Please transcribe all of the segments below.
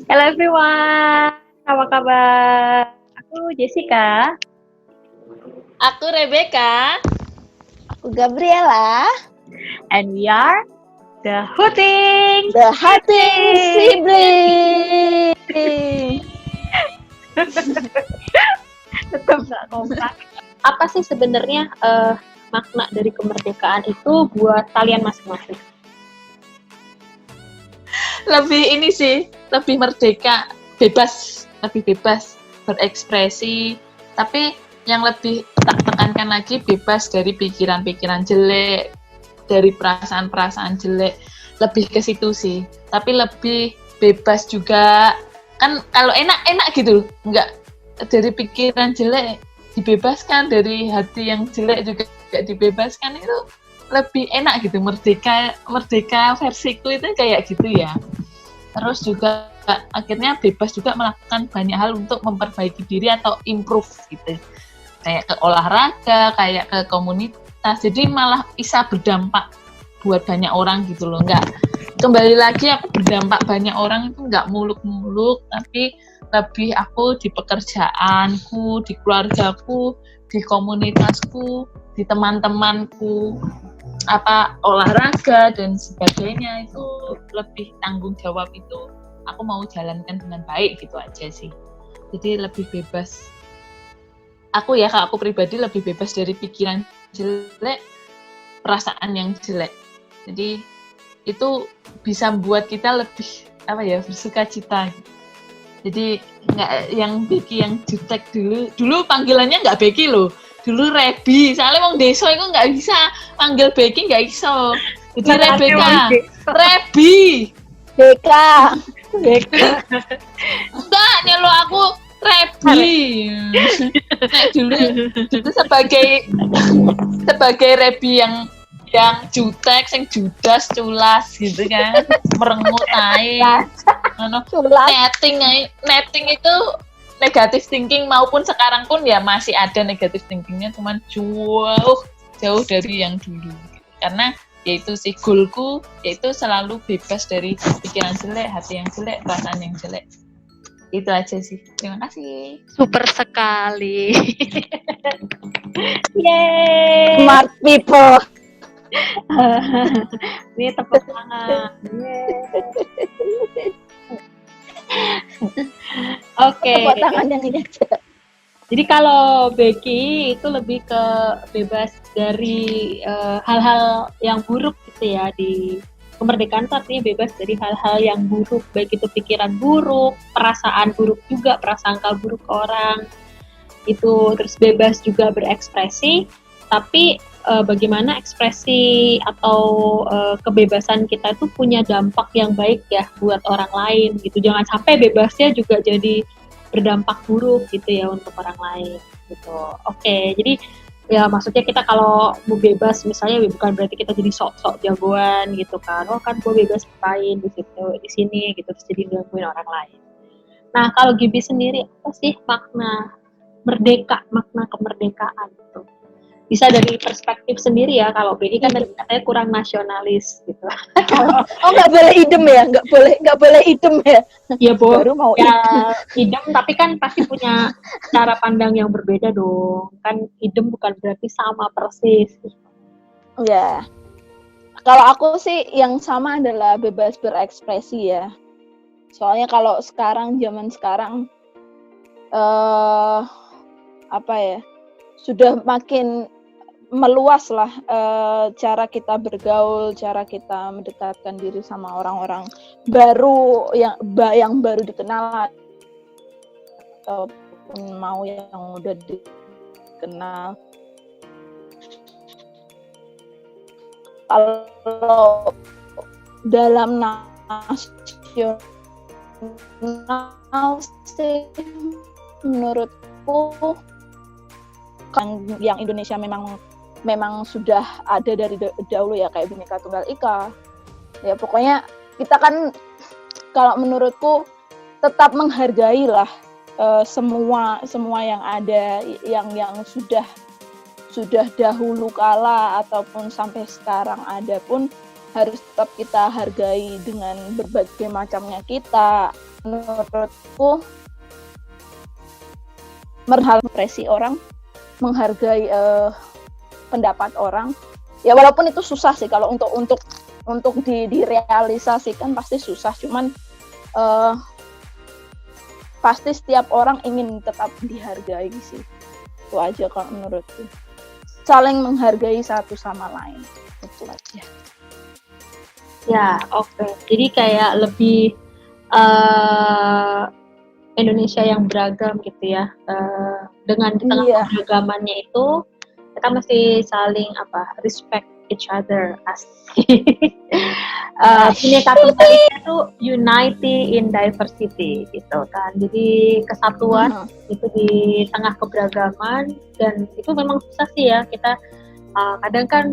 Hello everyone, apa kabar? Aku Jessica. Aku Rebecca. Aku Gabriela. And we are the Hooting Sibling. Tetap nggak kompak. Apa sih sebenarnya makna dari kemerdekaan itu buat kalian masing-masing? Lebih merdeka, lebih bebas berekspresi. Tapi yang lebih tak tekankan lagi, bebas dari pikiran-pikiran jelek, dari perasaan-perasaan jelek. Lebih ke situ sih. Tapi lebih bebas juga. Kan kalau enak gitu, nggak dari pikiran jelek dibebaskan, dari hati yang jelek juga dibebaskan, itu lebih enak gitu. Merdeka versiku itu kayak gitu ya. Terus juga akhirnya bebas juga melakukan banyak hal untuk memperbaiki diri atau improve gitu, kayak ke olahraga, kayak ke komunitas, jadi malah bisa berdampak buat banyak orang gitu loh. Nggak, kembali lagi aku berdampak banyak orang itu nggak muluk-muluk, tapi lebih aku di pekerjaanku, di keluargaku, di komunitasku, di teman-temanku, olahraga dan sebagainya, itu lebih tanggung jawab itu aku mau jalankan dengan baik gitu aja sih. Jadi lebih bebas. Kalau aku pribadi lebih bebas dari pikiran jelek, perasaan yang jelek. Jadi itu bisa membuat kita lebih bersuka cita. Jadi nggak yang Becky yang jutek dulu panggilannya nggak Becky loh. Dulu Rebi, soalnya wong desa itu nggak bisa panggil Becky, nggak iso. Jadi Rebecca, Rebi, Beka. enggak, nyelo aku Rebi. dulu sebagai Rebi yang jutek, yang judas, culas gitu kan, merengut aja. Netting itu negatif thinking, maupun sekarang pun ya masih ada negatif thinkingnya, cuman jauh dari yang dulu gitu. Karena yaitu sih goalku, yaitu selalu bebas dari pikiran jelek, hati yang jelek, perasaan yang jelek. Itu aja sih. Terima kasih. Super sekali. Yeay. Smart people. Ini tepuk tangan. Oke. Tepuk tangan yang ini aja. Jadi kalau Becky itu lebih ke bebas dari hal-hal yang buruk gitu ya. Di kemerdekaan itu artinya bebas dari hal-hal yang buruk, baik itu pikiran buruk, perasaan buruk juga, prasangka buruk ke orang. Itu terus bebas juga berekspresi, tapi bagaimana ekspresi atau kebebasan kita itu punya dampak yang baik ya buat orang lain gitu. Jangan sampai bebasnya juga jadi berdampak buruk gitu ya untuk orang lain gitu. Oke, jadi ya maksudnya kita kalau mau bebas misalnya bukan berarti kita jadi sok-sok jagoan gitu kan. Oh kan gue bebas main di situ, di sini gitu, terus jadi gangguin orang lain. Nah, kalau Gibi sendiri apa sih makna kemerdekaan itu? Bisa dari perspektif sendiri ya, kalau Becky kan katanya kurang nasionalis gitu. Oh nggak boleh idem ya, nggak boleh idem ya. Iya baru mau ya, idem tapi kan pasti punya cara pandang yang berbeda dong. Kan idem bukan berarti sama persis. Ya, kalau aku sih yang sama adalah bebas berekspresi ya. Soalnya kalau zaman sekarang sudah makin meluas lah cara kita bergaul, cara kita mendekatkan diri sama orang-orang baru yang baru dikenal ataupun mau yang udah dikenal. Kalau dalam nasional sih menurutku yang Indonesia memang sudah ada dari dahulu ya, kayak Bhinneka Tunggal Ika. Ya pokoknya kita kan kalau menurutku tetap menghargai lah semua yang ada, yang sudah dahulu kala ataupun sampai sekarang ada pun harus tetap kita hargai dengan berbagai macamnya kita. Menurutku menghargai orang, menghargai pendapat orang. Ya walaupun itu susah sih kalau untuk direalisasikan pasti susah. Cuman pasti setiap orang ingin tetap dihargai sih. Itu aja kalau menurutku. Saling menghargai satu sama lain. Itu aja. Ya, oke. Jadi kayak lebih Indonesia yang beragam gitu ya. Dengan di tengah keberagamannya itu kita mesti saling respect each other. Asik. Bineka Tunggal Ika itu unity in diversity gitu kan. Jadi kesatuan itu di tengah keberagaman, dan itu memang susah sih ya kita. Kadang kan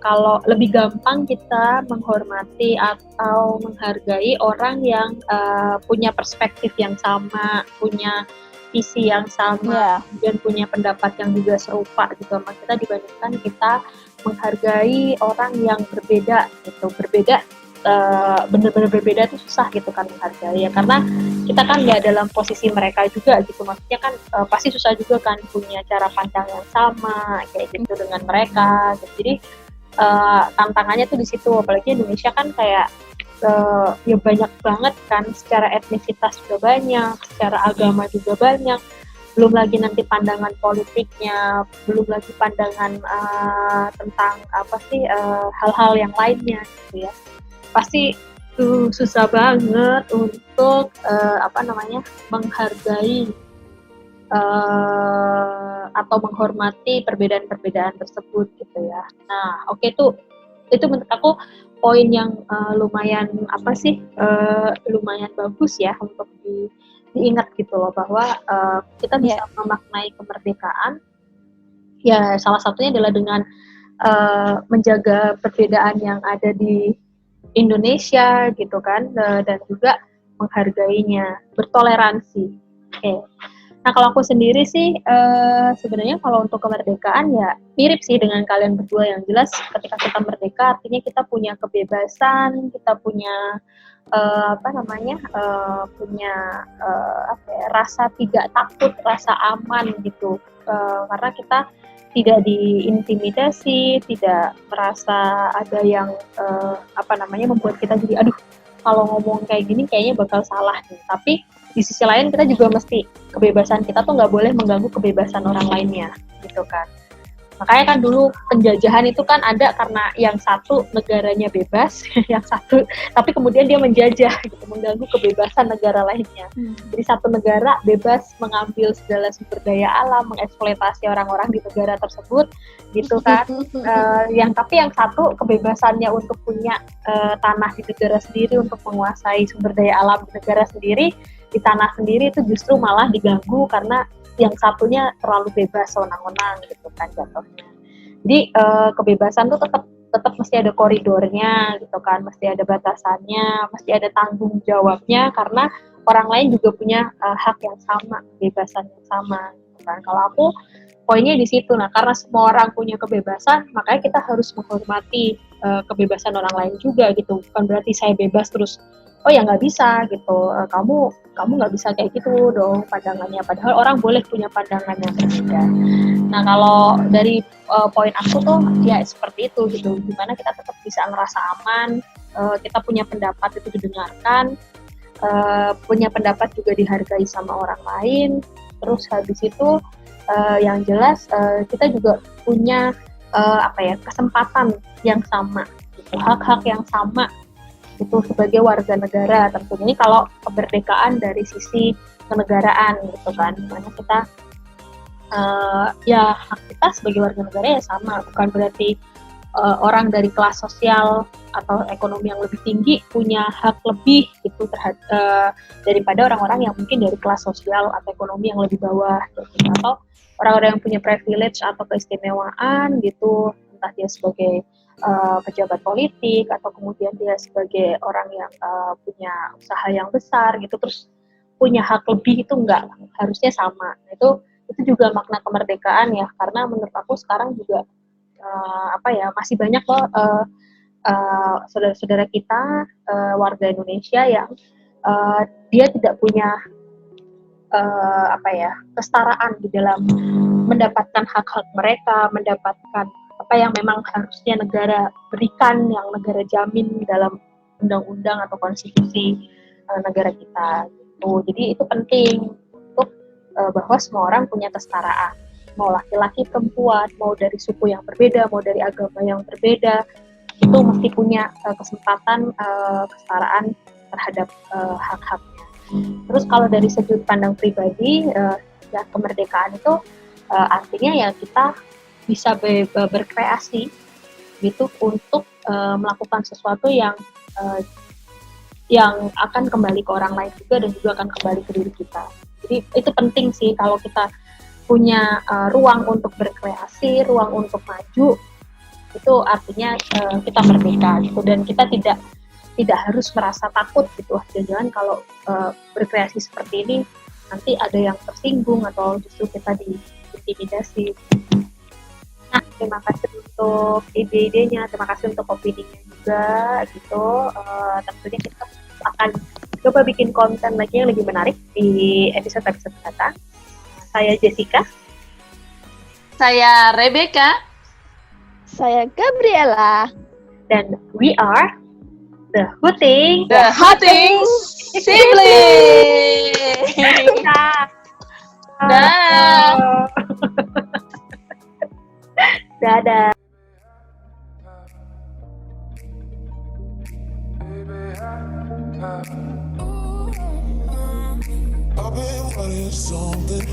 kalau lebih gampang kita menghormati atau menghargai orang yang punya perspektif yang sama, punya visi yang sama, dan punya pendapat yang juga serupa gitu sama kita, dibandingkan kita menghargai orang yang berbeda gitu. Berbeda, benar-benar berbeda itu susah gitu kan menghargai ya, karena kita kan nggak dalam posisi mereka juga gitu. Maksudnya kan pasti susah juga kan punya cara pandang yang sama kayak gitu dengan mereka gitu. Jadi tantangannya tuh di situ, apalagi Indonesia kan kayak ya banyak banget kan, secara etnisitas juga banyak, secara agama juga banyak, belum lagi nanti pandangan politiknya, belum lagi pandangan tentang hal-hal yang lainnya gitu ya. Pasti susah banget untuk menghargai atau menghormati perbedaan-perbedaan tersebut gitu ya. Nah, oke, itu menurut aku poin yang lumayan lumayan bagus ya untuk diingat gitu loh, bahwa kita bisa memaknai kemerdekaan ya salah satunya adalah dengan menjaga perbedaan yang ada di Indonesia gitu kan, dan juga menghargainya, bertoleransi. Oke. Nah, kalau aku sendiri sih sebenarnya kalau untuk kemerdekaan ya mirip sih dengan kalian berdua. Yang jelas ketika kita merdeka artinya kita punya kebebasan, kita punya rasa tidak takut, rasa aman gitu, karena kita tidak diintimidasi, tidak merasa ada yang membuat kita jadi aduh kalau ngomong kayak gini kayaknya bakal salah nih. Tapi di sisi lain kita juga mesti, kebebasan kita tuh nggak boleh mengganggu kebebasan orang lainnya gitu kan. Makanya kan dulu penjajahan itu kan ada karena yang satu negaranya bebas, yang satu tapi kemudian dia menjajah gitu, mengganggu kebebasan negara lainnya. Jadi satu negara bebas mengambil segala sumber daya alam, mengeksploitasi orang-orang di negara tersebut gitu kan. Tapi yang satu kebebasannya untuk punya tanah di negara sendiri, untuk menguasai sumber daya alam di negara sendiri, di tanah sendiri, itu justru malah diganggu karena yang satunya terlalu bebas sewenang-wenang gitu kan jatuhnya. Jadi kebebasan tuh tetap mesti ada koridornya gitu kan, mesti ada batasannya, mesti ada tanggung jawabnya, karena orang lain juga punya hak yang sama, kebebasan yang sama gitu kan. Kalau aku poinnya di situ. Nah, karena semua orang punya kebebasan, makanya kita harus menghormati kebebasan orang lain juga gitu. Bukan berarti saya bebas terus oh ya nggak bisa gitu, kamu nggak bisa kayak gitu dong pandangannya, padahal orang boleh punya pandangan yang berbeda. Nah, kalau dari poin aku tuh ya seperti itu gitu, dimana kita tetap bisa ngerasa aman, kita punya pendapat itu didengarkan, punya pendapat juga dihargai sama orang lain. Terus habis itu yang jelas kita juga punya kesempatan yang sama gitu, hak-hak yang sama itu sebagai warga negara tentunya. Ini kalau kemerdekaan dari sisi kenegaraan gitu kan, dimana kita hak kita sebagai warga negara ya sama, bukan berarti orang dari kelas sosial atau ekonomi yang lebih tinggi punya hak lebih gitu daripada orang-orang yang mungkin dari kelas sosial atau ekonomi yang lebih bawah gitu. Atau orang-orang yang punya privilege atau keistimewaan gitu, entah dia sebagai pejabat politik atau kemudian dia sebagai orang yang punya usaha yang besar gitu, terus punya hak lebih, itu enggak, harusnya sama. Itu juga makna kemerdekaan ya, karena menurut aku sekarang juga masih banyak loh saudara-saudara kita warga Indonesia yang dia tidak punya kesetaraan di dalam mendapatkan hak-hak mereka, mendapatkan apa yang memang harusnya negara berikan, yang negara jamin dalam undang-undang atau konstitusi negara kita. Gitu. Jadi itu penting untuk bahwa semua orang punya kesetaraan, mau laki-laki, perempuan, mau dari suku yang berbeda, mau dari agama yang berbeda, itu mesti punya kesempatan kesetaraan terhadap hak-haknya. Terus kalau dari sudut pandang pribadi, ya kemerdekaan itu artinya ya kita bisa berkreasi gitu untuk melakukan sesuatu yang akan kembali ke orang lain juga dan juga akan kembali ke diri kita. Jadi itu penting sih kalau kita punya ruang untuk berkreasi, ruang untuk maju, itu artinya kita merdeka gitu, dan kita tidak harus merasa takut gitu. Jangan-jangan kalau berkreasi seperti ini nanti ada yang tersinggung atau justru kita diintimidasi. Nah, terima kasih untuk ide-idenya, terima kasih untuk opininya juga gitu. Tentunya kita akan coba bikin konten lagi yang lebih menarik di episode-episode mendatang. Saya Jessica. Saya Rebecca. Saya Gabriela. Dan we are The Hooting Siblings. Dah. Dadah. I've been wanting something